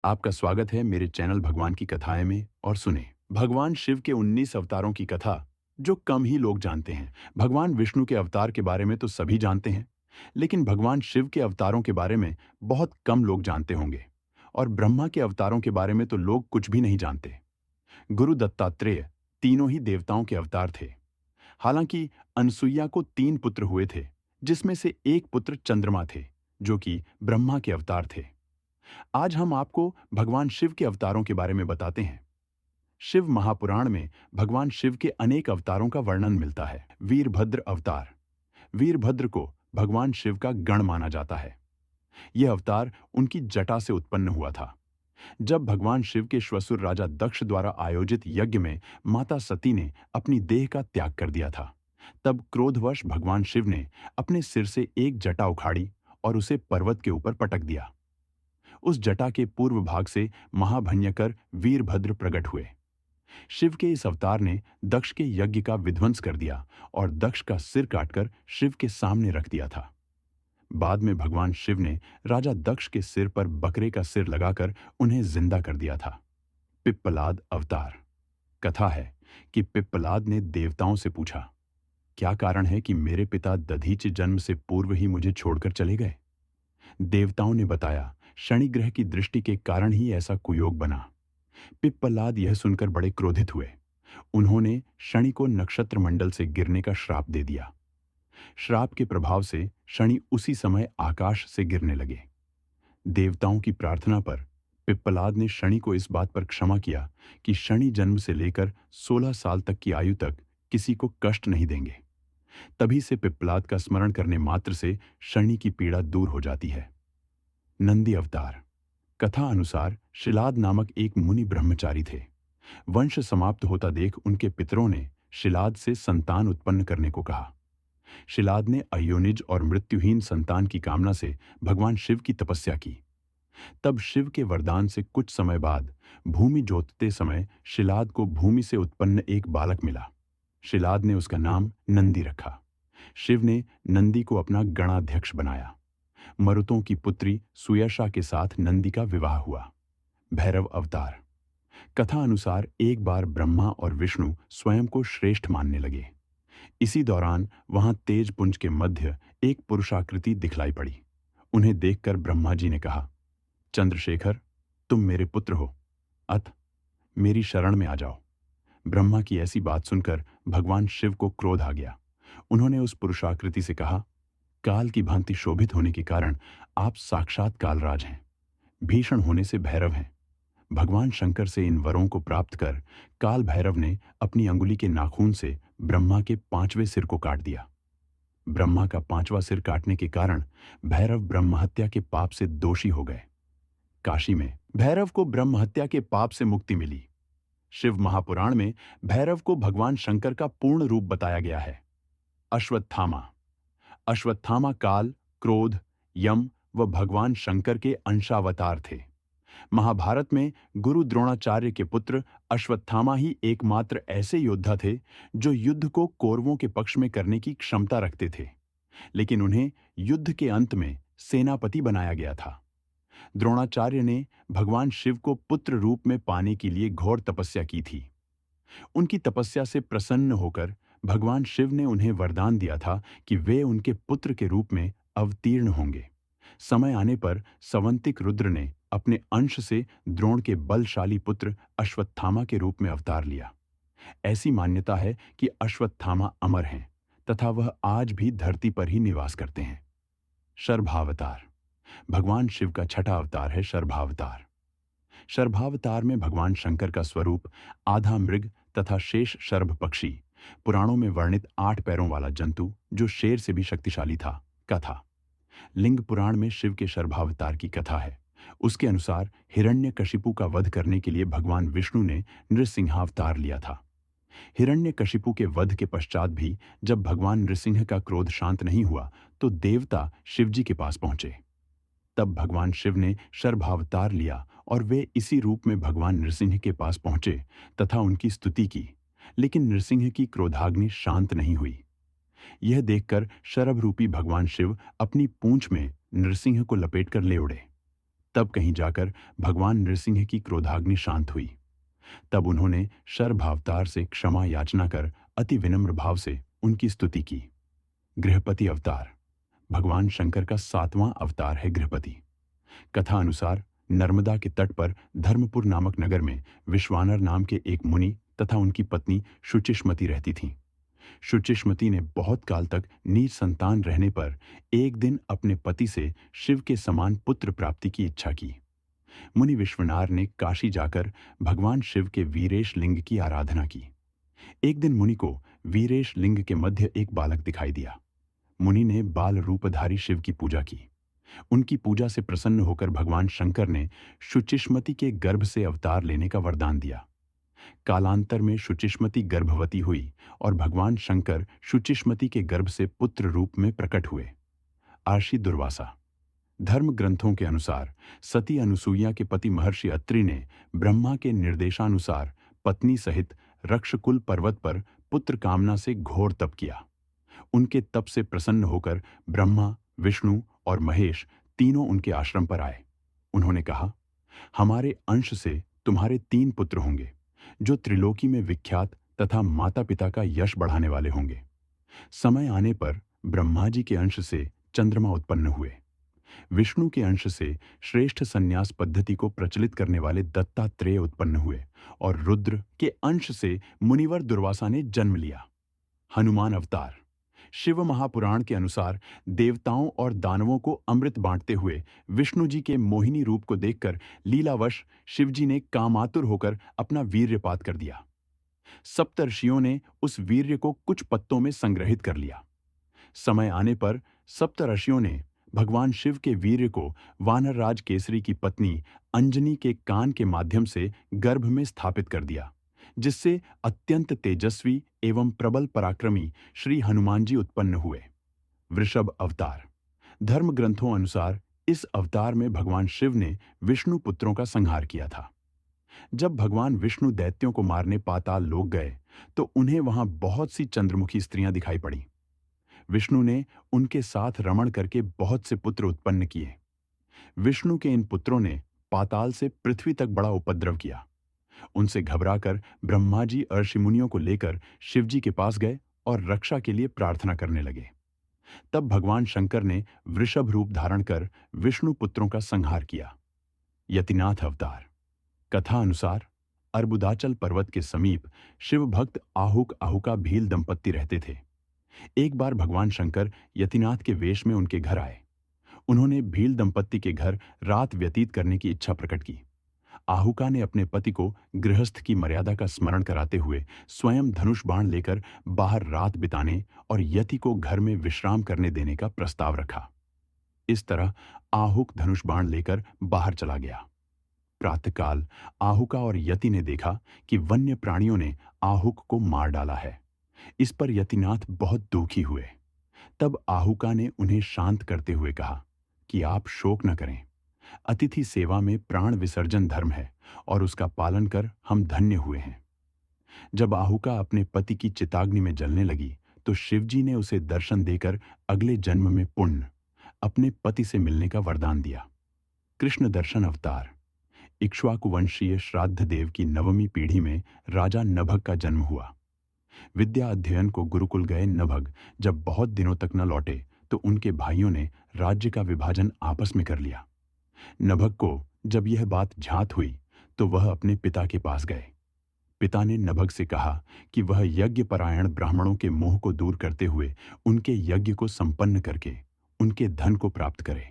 आपका स्वागत है मेरे चैनल भगवान की कथाएं में और सुने भगवान शिव के 19 अवतारों की कथा जो कम ही लोग जानते हैं। भगवान विष्णु के अवतार के बारे में तो सभी जानते हैं, लेकिन भगवान शिव के अवतारों के बारे में बहुत कम लोग जानते होंगे। और ब्रह्मा के अवतारों के बारे में तो लोग कुछ भी नहीं जानते। गुरु दत्तात्रेय तीनों ही देवताओं के अवतार थे। हालांकि अनसुईया को 3 पुत्र हुए थे, जिसमें से एक पुत्र चंद्रमा थे, जो कि ब्रह्मा के अवतार थे। आज हम आपको भगवान शिव के अवतारों के बारे में बताते हैं। शिव महापुराण में भगवान शिव के अनेक अवतारों का वर्णन मिलता है। वीरभद्र अवतार। वीरभद्र को भगवान शिव का गण माना जाता है। यह अवतार उनकी जटा से उत्पन्न हुआ था। जब भगवान शिव के श्वसुर राजा दक्ष द्वारा आयोजित यज्ञ में माता सती ने अपनी देह का त्याग कर दिया था, तब क्रोधवश भगवान शिव ने अपने सिर से एक जटा उखाड़ी और उसे पर्वत के ऊपर पटक दिया। उस जटा के पूर्व भाग से महाभयंकर वीरभद्र प्रकट हुए। शिव के इस अवतार ने दक्ष के यज्ञ का विध्वंस कर दिया और दक्ष का सिर काटकर शिव के सामने रख दिया था। बाद में भगवान शिव ने राजा दक्ष के सिर पर बकरे का सिर लगाकर उन्हें जिंदा कर दिया था। पिप्पलाद अवतार। कथा है कि पिप्पलाद ने देवताओं से पूछा, क्या कारण है कि मेरे पिता दधीच जन्म से पूर्व ही मुझे छोड़कर चले गए? देवताओं ने बताया, शनि ग्रह की दृष्टि के कारण ही ऐसा कुयोग बना। पिप्पलाद यह सुनकर बड़े क्रोधित हुए। उन्होंने शनि को नक्षत्र मंडल से गिरने का श्राप दे दिया। श्राप के प्रभाव से शनि उसी समय आकाश से गिरने लगे। देवताओं की प्रार्थना पर पिप्पलाद ने शनि को इस बात पर क्षमा किया कि शनि जन्म से लेकर 16 साल तक की आयु तक किसी को कष्ट नहीं देंगे। तभी से पिप्पलाद का स्मरण करने मात्र से शनि की पीड़ा दूर हो जाती है। नंदी अवतार। कथा अनुसार शिलाद नामक एक मुनि ब्रह्मचारी थे। वंश समाप्त होता देख उनके पितरों ने शिलाद से संतान उत्पन्न करने को कहा। शिलाद ने अयोनिज और मृत्युहीन संतान की कामना से भगवान शिव की तपस्या की। तब शिव के वरदान से कुछ समय बाद भूमि जोतते समय शिलाद को भूमि से उत्पन्न एक बालक मिला। शिलाद ने उसका नाम नंदी रखा। शिव ने नंदी को अपना गणाध्यक्ष बनाया। मरुतों की पुत्री सुयशा के साथ नंदी का विवाह हुआ। भैरव अवतार। कथा अनुसार एक बार ब्रह्मा और विष्णु स्वयं को श्रेष्ठ मानने लगे। इसी दौरान वहां तेज पुंज के मध्य एक पुरुषाकृति दिखलाई पड़ी। उन्हें देखकर ब्रह्मा जी ने कहा, चंद्रशेखर, तुम मेरे पुत्र हो, अत मेरी शरण में आ जाओ। ब्रह्मा की ऐसी बात सुनकर भगवान शिव को क्रोध आ गया। उन्होंने उस पुरुषाकृति से कहा, काल की भांति शोभित होने के कारण आप साक्षात कालराज हैं, भीषण होने से भैरव हैं। भगवान शंकर से इन वरों को प्राप्त कर काल भैरव ने अपनी अंगुली के नाखून से ब्रह्मा के 5वें सिर को काट दिया। ब्रह्मा का 5वां सिर काटने के कारण भैरव ब्रह्महत्या के पाप से दोषी हो गए। काशी में भैरव को ब्रह्महत्या के पाप से मुक्ति मिली। शिव महापुराण में भैरव को भगवान शंकर का पूर्ण रूप बताया गया है। अश्वत्थामा। अश्वत्थामा काल, क्रोध, यम व भगवान शंकर के अंशावतार थे। महाभारत में गुरु द्रोणाचार्य के पुत्र अश्वत्थामा ही एकमात्र ऐसे योद्धा थे जो युद्ध को कौरवों के पक्ष में करने की क्षमता रखते थे, लेकिन उन्हें युद्ध के अंत में सेनापति बनाया गया था। द्रोणाचार्य ने भगवान शिव को पुत्र रूप में पाने के लिए घोर तपस्या की थी। उनकी तपस्या से प्रसन्न होकर भगवान शिव ने उन्हें वरदान दिया था कि वे उनके पुत्र के रूप में अवतीर्ण होंगे। समय आने पर सवंतिक रुद्र ने अपने अंश से द्रोण के बलशाली पुत्र अश्वत्थामा के रूप में अवतार लिया। ऐसी मान्यता है कि अश्वत्थामा अमर हैं तथा वह आज भी धरती पर ही निवास करते हैं। शर्भावतार। भगवान शिव का छठा अवतार है शर्भावतार। शर्भावतार में भगवान शंकर का स्वरूप आधा मृग तथा शेष शर्भ पक्षी, पुराणों में वर्णित 8 पैरों वाला जंतु जो शेर से भी शक्तिशाली था, का था। लिंग पुराण में शिव के शर्भावतार की कथा है। उसके अनुसार हिरण्यकशिपु का वध करने के लिए भगवान विष्णु ने नृसिंहावतार लिया था। हिरण्यकशिपु के वध के पश्चात भी जब भगवान नृसिंह का क्रोध शांत नहीं हुआ तो देवता शिवजी के पास पहुंचे। तब भगवान शिव ने शर्भावतार लिया और वे इसी रूप में भगवान नृसिंह के पास पहुंचे तथा उनकी स्तुति की, लेकिन नृसिंह की क्रोधाग्नि शांत नहीं हुई। यह देखकर शरभ रूपी भगवान शिव अपनी पूंछ में नृसिंह को लपेटकर ले उड़े। तब कहीं जाकर भगवान नृसिंह की क्रोधाग्नि शांत हुई। तब उन्होंने शरभावतार से क्षमा याचना कर अति विनम्र भाव से उनकी स्तुति की। गृहपति अवतार भगवान शंकर का 7वां अवतार है गृहपति। कथा अनुसार नर्मदा के तट पर धर्मपुर नामक नगर में विश्वानर नाम के एक मुनि तथा उनकी पत्नी शुचिष्मति रहती थीं। शुचिष्मति ने बहुत काल तक निसंतान रहने पर एक दिन अपने पति से शिव के समान पुत्र प्राप्ति की इच्छा की। मुनि विश्वनार ने काशी जाकर भगवान शिव के वीरेश लिंग की आराधना की। एक दिन मुनि को वीरेश लिंग के मध्य एक बालक दिखाई दिया। मुनि ने बाल रूपधारी शिव की पूजा की। उनकी पूजा से प्रसन्न होकर भगवान शंकर ने शुचिष्मति के गर्भ से अवतार लेने का वरदान दिया। कालांतर में शुचिष्मति गर्भवती हुई और भगवान शंकर शुचिष्मति के गर्भ से पुत्र रूप में प्रकट हुए। आर्षि दुर्वासा धर्म ग्रंथों के अनुसार सती अनुसुईया के पति महर्षि अत्रि ने ब्रह्मा के निर्देशानुसार पत्नी सहित रक्षकुल पर्वत पर पुत्र कामना से घोर तप किया। उनके तप से प्रसन्न होकर ब्रह्मा, विष्णु और महेश तीनों उनके आश्रम पर आए। उन्होंने कहा, हमारे अंश से तुम्हारे 3 पुत्र होंगे जो त्रिलोकी में विख्यात तथा माता पिता का यश बढ़ाने वाले होंगे। समय आने पर ब्रह्मा जी के अंश से चंद्रमा उत्पन्न हुए। विष्णु के अंश से श्रेष्ठ संन्यास पद्धति को प्रचलित करने वाले दत्तात्रेय उत्पन्न हुए और रुद्र के अंश से मुनिवर दुर्वासा ने जन्म लिया। हनुमान अवतार शिव महापुराण के अनुसार देवताओं और दानवों को अमृत बांटते हुए विष्णु जी के मोहिनी रूप को देखकर लीलावश शिवजी ने कामातुर होकर अपना वीर्यपात कर दिया। सप्तर्षियों ने उस वीर्य को कुछ पत्तों में संग्रहित कर लिया। समय आने पर सप्तर्षियों ने भगवान शिव के वीर्य को वानरराज केसरी की पत्नी अंजनी के कान के माध्यम से गर्भ में स्थापित कर दिया, जिससे अत्यंत तेजस्वी एवं प्रबल पराक्रमी श्री हनुमान जी उत्पन्न हुए। वृषभ अवतार धर्म ग्रंथों अनुसार इस अवतार में भगवान शिव ने विष्णु पुत्रों का संहार किया था। जब भगवान विष्णु दैत्यों को मारने पाताल लोक गए तो उन्हें वहां बहुत सी चंद्रमुखी स्त्रियां दिखाई पड़ी। विष्णु ने उनके साथ रमण करके बहुत से पुत्र उत्पन्न किए। विष्णु के इन पुत्रों ने पाताल से पृथ्वी तक बड़ा उपद्रव किया। उनसे घबराकर ब्रह्मा जी ऋषि मुनियों को लेकर शिवजी के पास गए और रक्षा के लिए प्रार्थना करने लगे। तब भगवान शंकर ने वृषभ रूप धारण कर विष्णु पुत्रों का संहार किया। यतिनाथ अवतार कथा अनुसार अर्बुदाचल पर्वत के समीप शिव भक्त आहुक आहुका भील दंपत्ति रहते थे। एक बार भगवान शंकर यतिनाथ के वेश में उनके घर आए। उन्होंने भील दंपत्ति के घर रात व्यतीत करने की इच्छा प्रकट की। आहुका ने अपने पति को गृहस्थ की मर्यादा का स्मरण कराते हुए स्वयं धनुष बाण लेकर बाहर रात बिताने और यति को घर में विश्राम करने देने का प्रस्ताव रखा। इस तरह आहुक धनुष बाण लेकर बाहर चला गया। प्रातःकाल आहुका और यति ने देखा कि वन्य प्राणियों ने आहुक को मार डाला है। इस पर यतिनाथ बहुत दुखी हुए। तब आहुका ने उन्हें शांत करते हुए कहा कि आप शोक न करें। अतिथि सेवा में प्राण विसर्जन धर्म है और उसका पालन कर हम धन्य हुए हैं। जब आहुका अपने पति की चिताग्नि में जलने लगी तो शिवजी ने उसे दर्शन देकर अगले जन्म में पुण्य अपने पति से मिलने का वरदान दिया। कृष्ण दर्शन अवतार इक्ष्वाकु वंशीय श्राद्ध देव की 9वीं पीढ़ी में राजा नभग का जन्म हुआ। विद्या अध्ययन को गुरुकुल गए नभग जब बहुत दिनों तक न लौटे तो उनके भाइयों ने राज्य का विभाजन आपस में कर लिया। नभग को जब यह बात ज्ञात हुई तो वह अपने पिता के पास गए। पिता ने नभग से कहा कि वह यज्ञपरायण ब्राह्मणों के मोह को दूर करते हुए उनके यज्ञ को संपन्न करके उनके धन को प्राप्त करे।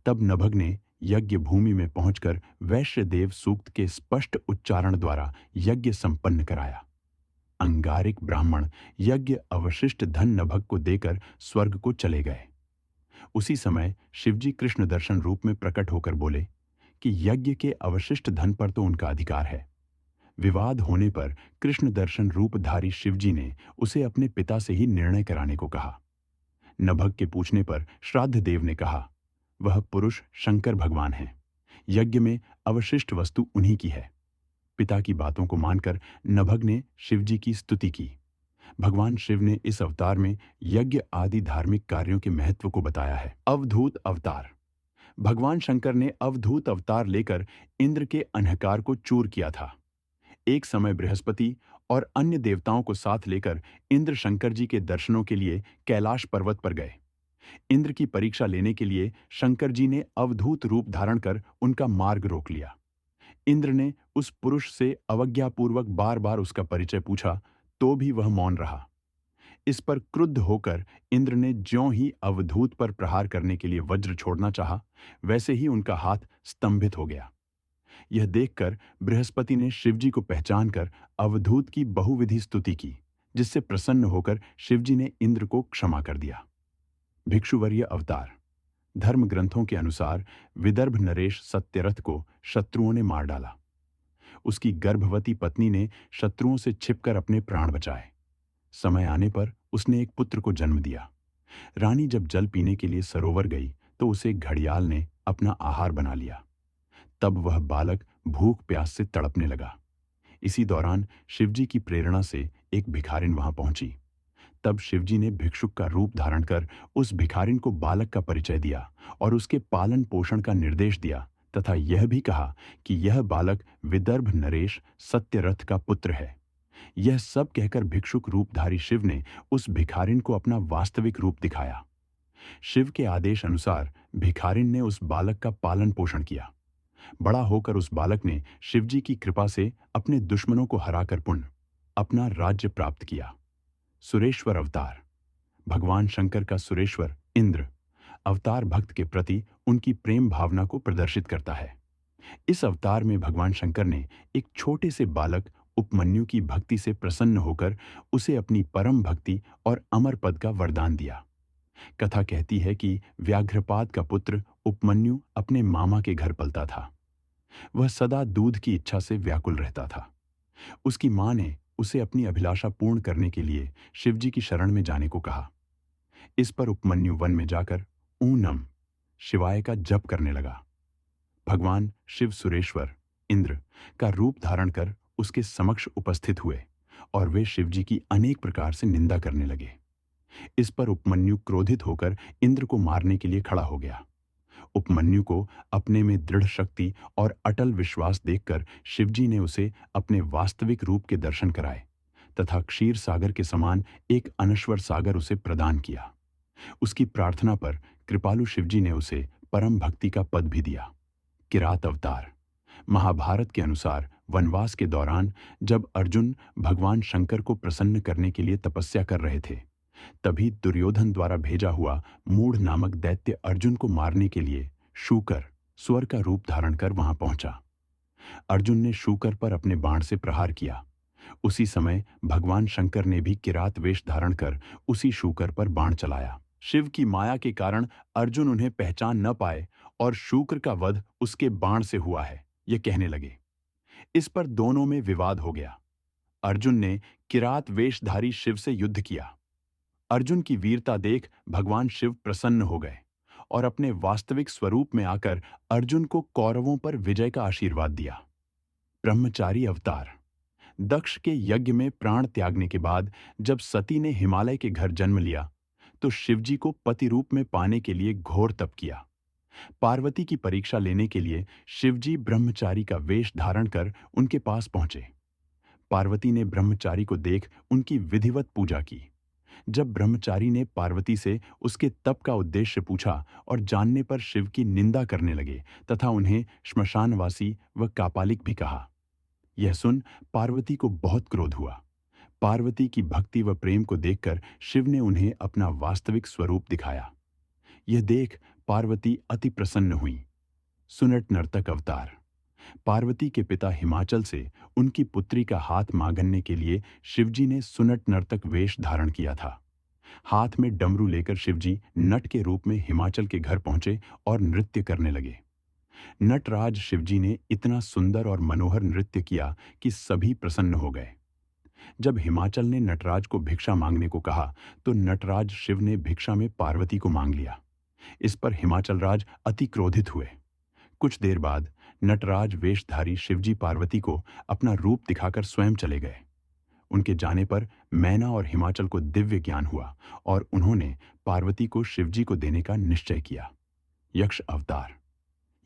तब नभग ने यज्ञ भूमि में पहुंचकर वैश्य देव सूक्त के स्पष्ट उच्चारण द्वारा यज्ञ संपन्न कराया। अंगारिक ब्राह्मण यज्ञ अवशिष्ट धन नभग को देकर स्वर्ग को चले गए। उसी समय शिवजी कृष्ण दर्शन रूप में प्रकट होकर बोले कि यज्ञ के अवशिष्ट धन पर तो उनका अधिकार है। विवाद होने पर कृष्ण दर्शन रूपधारी शिवजी ने उसे अपने पिता से ही निर्णय कराने को कहा। नभग के पूछने पर श्राद्ध देव ने कहा, वह पुरुष शंकर भगवान हैं। यज्ञ में अवशिष्ट वस्तु उन्हीं की है। पिता की बातों को मानकर नभग ने शिवजी की स्तुति की। भगवान शिव ने इस अवतार में यज्ञ आदि धार्मिक कार्यों के महत्व को बताया है। अवधूत अवतार भगवान शंकर ने अवधूत अवतार लेकर इंद्र के अहंकार को चूर किया था। एक समय बृहस्पति और अन्य देवताओं को साथ लेकर इंद्र शंकर जी के दर्शनों के लिए कैलाश पर्वत पर गए। इंद्र की परीक्षा लेने के लिए शंकर जी ने अवधूत रूप धारण कर उनका मार्ग रोक लिया। इंद्र ने उस पुरुष से अवज्ञापूर्वक बार बार उसका परिचय पूछा, तो भी वह मौन रहा। इस पर क्रुद्ध होकर इंद्र ने ज्यों ही अवधूत पर प्रहार करने के लिए वज्र छोड़ना चाहा, वैसे ही उनका हाथ स्तंभित हो गया। यह देखकर बृहस्पति ने शिवजी को पहचान कर अवधूत की बहुविधि स्तुति की, जिससे प्रसन्न होकर शिवजी ने इंद्र को क्षमा कर दिया। भिक्षुवर्य अवतार। धर्म ग्रंथों के अनुसार विदर्भ नरेश सत्यरथ को शत्रुओं ने मार डाला। उसकी गर्भवती पत्नी ने शत्रुओं से छिपकर अपने प्राण बचाए। समय आने पर उसने एक पुत्र को जन्म दिया। रानी जब जल पीने के लिए सरोवर गई तो उसे घड़ियाल ने अपना आहार बना लिया। तब वह बालक भूख प्यास से तड़पने लगा। इसी दौरान शिवजी की प्रेरणा से एक भिखारिन वहां पहुंची। तब शिवजी ने भिक्षुक का रूप धारण कर उस भिखारिन को बालक का परिचय दिया और उसके पालन पोषण का निर्देश दिया तथा यह भी कहा कि यह बालक विदर्भ नरेश सत्यरथ का पुत्र है। यह सब कहकर भिक्षुक रूपधारी शिव ने उस भिखारिन को अपना वास्तविक रूप दिखाया। शिव के आदेश अनुसार भिखारिन ने उस बालक का पालन पोषण किया। बड़ा होकर उस बालक ने शिवजी की कृपा से अपने दुश्मनों को हराकर पुण्य अपना राज्य प्राप्त किया। सुरेश्वर अवतार। भगवान शंकर का सुरेश्वर इंद्र अवतार भक्त के प्रति उनकी प्रेम भावना को प्रदर्शित करता है। इस अवतार में भगवान शंकर ने एक छोटे से बालक उपमन्यु की भक्ति से प्रसन्न होकर उसे अपनी परम भक्ति और अमर पद का वरदान दिया। कथा कहती है कि व्याघ्रपाद का पुत्र उपमन्यु अपने मामा के घर पलता था। वह सदा दूध की इच्छा से व्याकुल रहता था। उसकी मां ने उसे अपनी अभिलाषा पूर्ण करने के लिए शिवजी की शरण में जाने को कहा। इस पर उपमन्यु वन में जाकर ऊनम शिवाय का जप करने लगा। भगवान शिव सुरेश्वर इंद्र का रूप धारण कर उसके समक्ष उपस्थित हुए और वे शिवजी की अनेक प्रकार से निंदा करने लगे। इस पर उपमन्यु क्रोधित होकर इंद्र को मारने के लिए खड़ा हो गया। उपमन्यु को अपने में दृढ़ शक्ति और अटल विश्वास देखकर शिवजी ने उसे अपने वास्तविक रूप के दर्शन कराए तथा क्षीर सागर के समान एक अनश्वर सागर उसे प्रदान किया। उसकी प्रार्थना पर कृपालु शिवजी ने उसे परम भक्ति का पद भी दिया। किरात अवतार। महाभारत के अनुसार वनवास के दौरान जब अर्जुन भगवान शंकर को प्रसन्न करने के लिए तपस्या कर रहे थे, तभी दुर्योधन द्वारा भेजा हुआ मूढ़ नामक दैत्य अर्जुन को मारने के लिए शूकर स्वर का रूप धारण कर वहां पहुंचा। अर्जुन ने शूकर पर अपने बाण से प्रहार किया। उसी समय भगवान शंकर ने भी किरात वेश धारण कर उसी शूकर पर बाण चलाया। शिव की माया के कारण अर्जुन उन्हें पहचान न पाए और शूकर का वध उसके बाण से हुआ है, ये कहने लगे। इस पर दोनों में विवाद हो गया। अर्जुन ने किरात वेशधारी शिव से युद्ध किया। अर्जुन की वीरता देख भगवान शिव प्रसन्न हो गए और अपने वास्तविक स्वरूप में आकर अर्जुन को कौरवों पर विजय का आशीर्वाद दिया। ब्रह्मचारी अवतार। दक्ष के यज्ञ में प्राण त्यागने के बाद जब सती ने हिमालय के घर जन्म लिया तो शिवजी को पति रूप में पाने के लिए घोर तप किया। पार्वती की परीक्षा लेने के लिए शिवजी ब्रह्मचारी का वेश धारण कर उनके पास पहुंचे। पार्वती ने ब्रह्मचारी को देख उनकी विधिवत पूजा की। जब ब्रह्मचारी ने पार्वती से उसके तप का उद्देश्य पूछा और जानने पर शिव की निंदा करने लगे तथा उन्हें श्मशानवासी व कापालिक भी कहा। यह सुन पार्वती को बहुत क्रोध हुआ। पार्वती की भक्ति व प्रेम को देखकर शिव ने उन्हें अपना वास्तविक स्वरूप दिखाया। यह देख पार्वती अति प्रसन्न हुई। सुनट नर्तक अवतार। पार्वती के पिता हिमाचल से उनकी पुत्री का हाथ मांगने के लिए शिवजी ने सुनट नर्तक वेश धारण किया था। हाथ में डमरू लेकर शिवजी नट के रूप में हिमाचल के घर पहुंचे और नृत्य करने लगे। नटराज शिवजी ने इतना सुंदर और मनोहर नृत्य किया कि सभी प्रसन्न हो गए। जब हिमाचल ने नटराज को भिक्षा मांगने को कहा तो नटराज शिव ने भिक्षा में पार्वती को मांग लिया। इस पर हिमाचल राज अति क्रोधित हुए। कुछ देर बाद नटराज वेशधारी शिवजी पार्वती को अपना रूप दिखाकर स्वयं चले गए। उनके जाने पर मैना और हिमाचल को दिव्य ज्ञान हुआ और उन्होंने पार्वती को शिवजी को देने का निश्चय किया। यक्ष अवतार।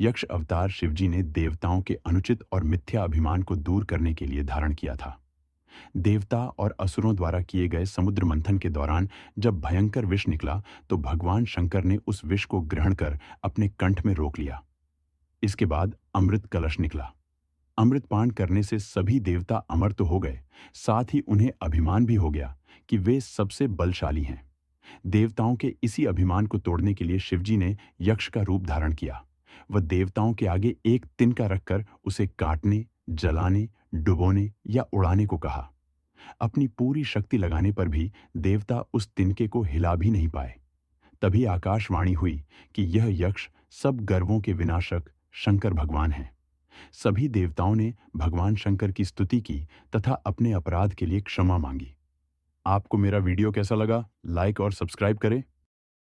यक्ष अवतार शिवजी ने देवताओं के अनुचित और मिथ्या अभिमान को दूर करने के लिए धारण किया था। देवता और असुरों द्वारा किए गए समुद्र मंथन के दौरान जब भयंकर विष निकला तो भगवान शंकर ने उस विष को ग्रहण कर अपने कंठ में रोक लिया। इसके बाद अमृत कलश निकला। अमृतपान करने से सभी देवता अमर तो हो गए, साथ ही उन्हें अभिमान भी हो गया कि वे सबसे बलशाली हैं। देवताओं के इसी अभिमान को तोड़ने के लिए शिवजी ने यक्ष का रूप धारण किया। वह देवताओं के आगे एक तिनका रखकर उसे काटने, जलाने, डुबोने या उड़ाने को कहा। अपनी पूरी शक्ति लगाने पर भी देवता उस तिनके को हिला भी नहीं पाए। तभी आकाशवाणी हुई कि यह यक्ष सब गर्वों के विनाशक शंकर भगवान हैं। सभी देवताओं ने भगवान शंकर की स्तुति की तथा अपने अपराध के लिए क्षमा मांगी। आपको मेरा वीडियो कैसा लगा? लाइक और सब्सक्राइब करें।